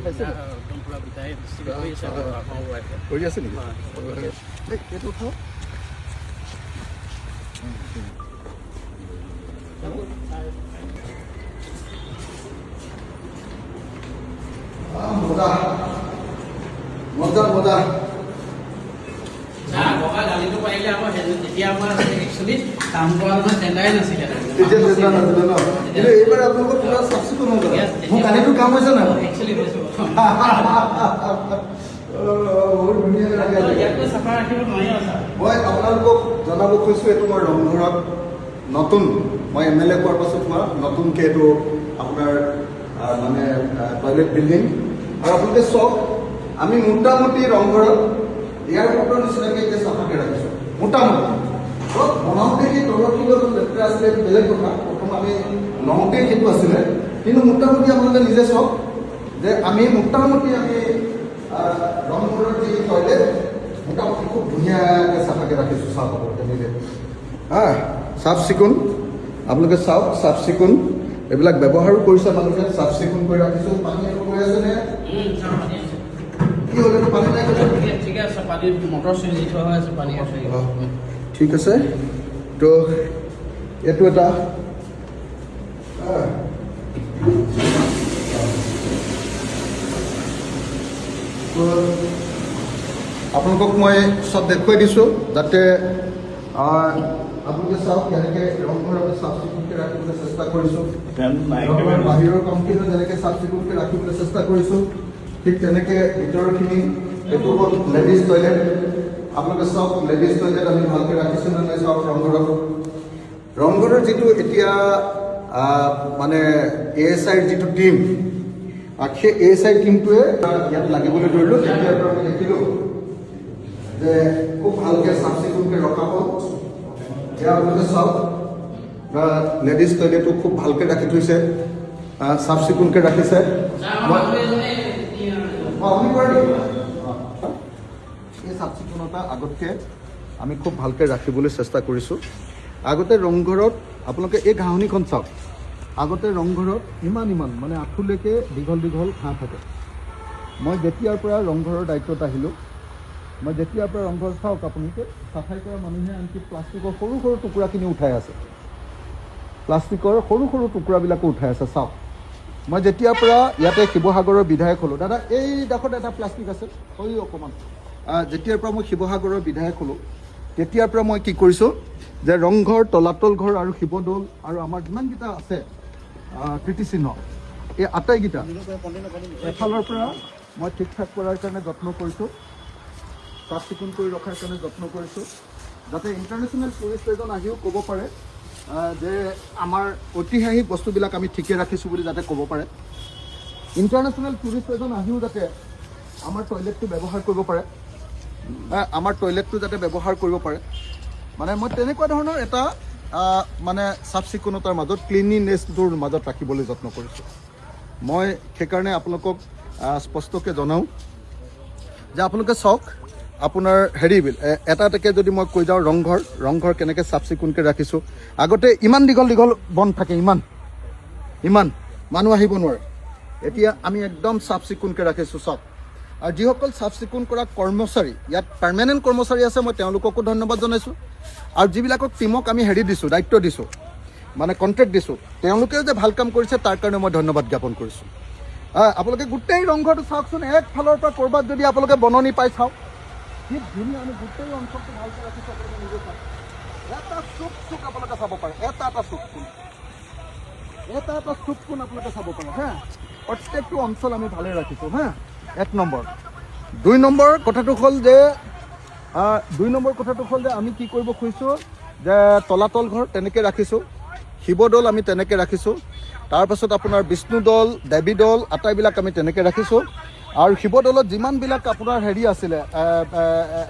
পাইছে কৰি আছে নেকি এইটো উঠাওক মজা মজা মজা এইবাৰ আপোনালোকৰ পুৰা চাফ চিকুণ হ'ল মোৰ কালিটো কাম হৈছে নাই বহুত ধুনীয়া মই আপোনালোকক জনাব খুজিছোঁ এইটো মই ৰংঘৰত নতুন মই MLA পোৱাৰ পাছত মই নতুনকৈ এইটো আপোনাৰ মানে টয়লেট বিল্ডিং আৰু আপোনালোকে চাওক আমি মোটামুটি ৰংঘৰত এয়াৰপৰ্টৰ নিচিনাকৈ এতিয়া চাফাকৈ ৰাখিছোঁ মোটামুটি বনাওঁতে সেই তলৰখিনি অলপ লেতেৰা আছিলে এইটো বেলেগ কথা প্ৰথম আমি লওঁতে সেইটো আছিলে কিন্তু মোটামুটি আপোনালোকে নিজে চাওক যে আমি মোটামুটি আমি ৰংঘৰৰ যি টয়লেট মোটামুটি খুব ধুনীয়াকৈ চাফাকৈ ৰাখিছোঁ চাওক আপোনালোকে নিজে চাফ চিকুণ আপোনালোকে চাওক চাফ চিকুণ এইবিলাক ব্যৱহাৰো কৰিছে মানুহে চাফ চিকুণ কৰি ৰাখিছোঁ পানী গৈ আছেনে কি হ'ল এইটো পানী নাই ঠিক আছে পানী মটৰ চুইচ দি থোৱা হৈ আছে পানী ঠিক আছে তো এইটো এটা আপোনালোকক মই চব দেখুৱাই দিছোঁ যাতে আপোনালোকে চাওক কেনেকৈ ৰংঘৰ আমি চাফ চিকুণকৈ ৰাখিবলৈ চেষ্টা কৰিছোঁ বাহিৰৰ কামখিনি যেনেকৈ চাফ চিকুণকৈ ৰাখিবলৈ চেষ্টা কৰিছোঁ ঠিক তেনেকৈ ভিতৰৰখিনি এইটো হ'ল লেডিজ টয়লেট আপোনালোকে চাওক লেডিজ টয়লেট আমি ভালকৈ ৰাখিছোঁ নে নাই চাওক ৰংঘৰৰ যিটো এতিয়া মানে ASIৰ যিটো টীম সেই ASI টীমটোৱে ইয়াত লাগিবলৈ ধৰিলোঁ তেতিয়াৰ পৰা আমি দেখিলোঁ যে খুব ভালকৈ চাফ চিকুণকৈ ৰখা হ'ল এয়া আপোনালোকে চাওক লেডিজ টয়লেটো খুব ভালকৈ ৰাখি থৈছে চাফ চিকুণকৈ ৰাখিছে এই চাফ চিকুণতা আগতকৈ আমি খুব ভালকৈ ৰাখিবলৈ চেষ্টা কৰিছোঁ আগতে ৰংঘৰত আপোনালোকে এই ঘাঁহনিখন চাওক আগতে ৰংঘৰত ইমান মানে আঁঠুলৈকে দীঘল দীঘল ঘাঁহ থাকে মই যেতিয়াৰ পৰা ৰংঘৰৰ দায়িত্বত আহিলোঁ মই যেতিয়াৰ পৰা ৰংঘৰ চাওক আপোনালোকে চাফাই কৰা মানুহে আনকি প্লাষ্টিকৰ সৰু সৰু টুকুৰাখিনি উঠাই আছে প্লাষ্টিকৰ সৰু সৰু টুকুৰাবিলাকো উঠাই আছে চাওক মই যেতিয়াৰ পৰা ইয়াতে শিৱসাগৰৰ বিধায়ক হ'লোঁ দাদা এই ডোখৰত এটা প্লাষ্টিক আছে সৰু অকণমান যেতিয়াৰ পৰা মই শিৱসাগৰৰ বিধায়ক হ'লোঁ তেতিয়াৰ পৰা মই কি কৰিছোঁ যে ৰংঘৰ তলাতল ঘৰ আৰু শিৱদৌল আৰু আমাৰ যিমানকেইটা আছে কীৰ্তিচিহ্ন এই আটাইকেইটা এফালৰ পৰা মই ঠিক ঠাক কৰাৰ কাৰণে যত্ন কৰিছোঁ চাফ চিকুণ কৰি ৰখাৰ কাৰণে যত্ন কৰিছোঁ যাতে ইণ্টাৰনেশ্যনেল টুৰিষ্ট এজন আহিও ক'ব পাৰে যে আমাৰ ঐতিহাসিক বস্তুবিলাক আমি ঠিকে ৰাখিছোঁ বুলি যাতে ক'ব পাৰে ইণ্টাৰনেশ্যনেল টুৰিষ্ট এজন আহিও যাতে আমাৰ টয়লেটটো ব্যৱহাৰ কৰিব পাৰে মানে মই তেনেকুৱা ধৰণৰ এটা মানে চাফ চিকুণতাৰ মাজত ক্লিনলিনেছটোৰ মাজত ৰাখিবলৈ যত্ন কৰিছোঁ মই সেইকাৰণে আপোনালোকক স্পষ্টকৈ জনাওঁ যে আপোনালোকে চাওক আপোনাৰ হেৰি এটা এটাকৈ যদি মই কৈ যাওঁ ৰংঘৰ কেনেকৈ চাফ চিকুণকৈ ৰাখিছোঁ আগতে ইমান দীঘল দীঘল বন থাকে ইমান মানুহ আহিব নোৱাৰে এতিয়া আমি একদম চাফ চিকুণকৈ ৰাখিছোঁ চাওক আৰু যিসকল চাফ চিকুণ কৰা কৰ্মচাৰী ইয়াত পাৰ্মানেণ্ট কৰ্মচাৰী আছে মই তেওঁলোককো ধন্যবাদ জনাইছোঁ আৰু যিবিলাকক টীমক আমি হেৰি দিছোঁ দায়িত্ব দিছোঁ মানে কণ্ট্ৰেক্ট দিছোঁ তেওঁলোকেও যে ভাল কাম কৰিছে তাৰ কাৰণে মই ধন্যবাদ জ্ঞাপন কৰিছোঁ আপোনালোকে গোটেই ৰংঘৰটো চাওকচোন একফালৰ পৰা ক'ৰবাত যদি আপোনালোকে বননি পাই চাওক কি ধুনীয়া আমি গোটেই অঞ্চলটো ভালকৈ ৰাখিছোঁ আপোনালোকে নিজে চাওক এটা চুক আপোনালোকে চাব পাৰে এটা চুক কোন আপোনালোকে চাব পাৰে প্ৰত্যেকটো অঞ্চল আমি ভালে ৰাখিছোঁ 1 নম্বৰ 2 নম্বৰ কথাটো হ'ল যে আমি কি কৰিব খুজিছোঁ যে তলাতল ঘৰ তেনেকৈ ৰাখিছোঁ শিৱদৌল আমি তেনেকৈ ৰাখিছোঁ তাৰপাছত আপোনাৰ বিষ্ণুদৌল দেৱীদৌল আটাইবিলাক আমি তেনেকৈ ৰাখিছোঁ আৰু শিৱদৌলত যিমানবিলাক আপোনাৰ হেৰি আছিলে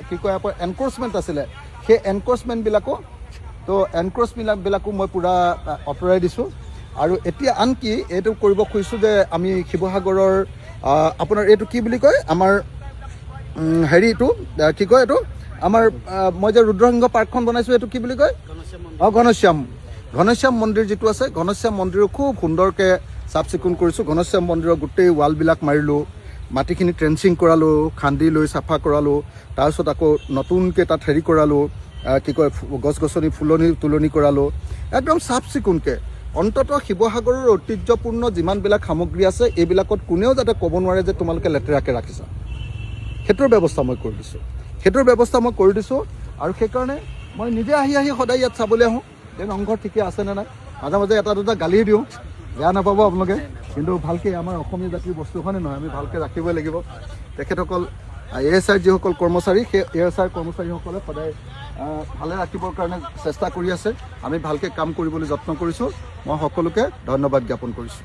কি কয় আপোনাৰ এনক্ৰ'চমেণ্ট আছিলে সেই এনক্ৰ'চমেণ্টবিলাকো মই পূৰা আঁতৰাই দিছোঁ আৰু এতিয়া আনকি এইটো কৰিব খুজিছোঁ যে আমি শিৱসাগৰৰ আপোনাৰ এইটো কি বুলি কয় আমাৰ হেৰিটো কি কয় এইটো আমাৰ মই যে ৰুদ্ৰসিংহ পাৰ্কখন বনাইছোঁ এইটো কি বুলি কয় ঘনশ্যাম মন্দিৰ যিটো আছে ঘনশ্যাম মন্দিৰো খুব সুন্দৰকৈ চাফ চিকুণ কৰিছোঁ ঘনশ্যাম মন্দিৰৰ গোটেই ৱালবিলাক মাৰিলোঁ মাটিখিনি ট্ৰেঞ্চিং কৰালোঁ, খান্দি লৈ চাফা কৰালোঁ, তাৰপিছত আকৌ নতুনকৈ তাত হেৰি কৰালোঁ, কি কয় গছ গছনি ফুলনি তুলনি কৰালোঁ, একদম চাফ চিকুণকৈ। অন্ততঃ শিৱসাগৰৰ ঐতিহ্যপূৰ্ণ যিমানবিলাক সামগ্ৰী আছে এইবিলাকত কোনেও যাতে ক'ব নোৱাৰে যে তোমালোকে লেতেৰাকৈ ৰাখিছা। সেইটোৰ ব্যৱস্থা মই কৰি দিছোঁ। আৰু সেইকাৰণে মই নিজে আহি সদায় ইয়াত চাবলৈ আহোঁ যে ৰংঘৰ ঠিকে আছেনে নাই। মাজে মাজে এটা দুটা গালি দিওঁ, বেয়া নাপাব আপোনালোকে, কিন্তু ভালকৈ আমাৰ অসমীয়া জাতিৰ বস্তু হয়নে নহয়, আমি ভালকৈ ৰাখিবই লাগিব। তেখেতসকল ASI যিসকল কৰ্মচাৰী, সেই ASI কৰ্মচাৰীসকলে সদায় ভালে ৰাখিবৰ কাৰণে চেষ্টা কৰি আছে। আমি ভালকৈ কাম কৰিবলৈ যত্ন কৰিছোঁ। মই সকলোকে ধন্যবাদ জ্ঞাপন কৰিছোঁ।